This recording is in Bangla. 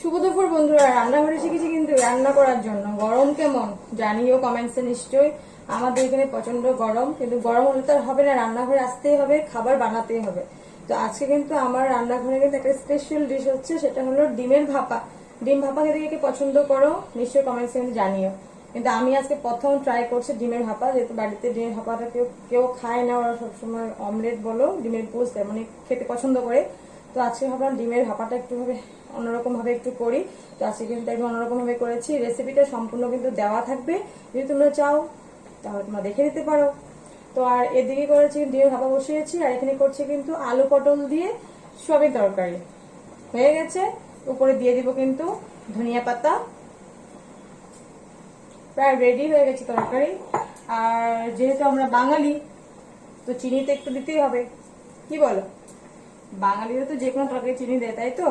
শুভ দুপুর বন্ধুরা, রান্নাঘরে শিখেছি কিন্তু রান্না করার জন্য। গরম কেমন জানিও কমেন্টসে নিশ্চয়ই। আমাদের এখানে প্রচন্ড গরম, কিন্তু গরম হলে তো আর হবে না, রান্নাঘরে আসতেই হবে, খাবার বানাতেই হবে। তো আজকে কিন্তু আমার রান্নাঘরে কিন্তু একটা স্পেশাল ডিশ হচ্ছে, সেটা হলো ডিমের ভাপা। ডিম ভাপা খেতে কে পছন্দ করো নিশ্চয়ই কমেন্টসে কিন্তু জানিও। কিন্তু আমি আজকে প্রথম ট্রাই করছি ডিমের ভাপা, যেহেতু বাড়িতে ডিমের ভাপাটা কেউ কেউ খায় না, ওরা সবসময় অমলেট বলো ডিমের পোস্ট মানে খেতে পছন্দ করে। তো আজকে ভাবলাম ডিমের ভাপাটা একটু ভাবে অন্যরকম ভাবে একটু করি। তো আজকে কিন্তু একটু অন্যরকম ভাবে করেছি। রেসিপিটা সম্পূর্ণ কিন্তু দেওয়া থাকবে, যদি তোমরা চাও তাহলে তোমরা দেখে নিতে পারো। তো আর এদিকে করেছি ডিমের ভাপা বসিয়েছি, আর এখানে করছি কিন্তু আলু পটল দিয়ে সয়াবিন তরকারি হয়ে গেছে। উপরে দিয়ে দিব কিন্তু ধনিয়া পাতা। প্রায় রেডি হয়ে গেছে তরকারি। আর যেহেতু আমরা বাঙালি, তো চিনি তো একটু দিতেই হবে, কি বলো? বাঙালিরা তো যে কোনো তরকারি চিনি দেয়, তাই তো?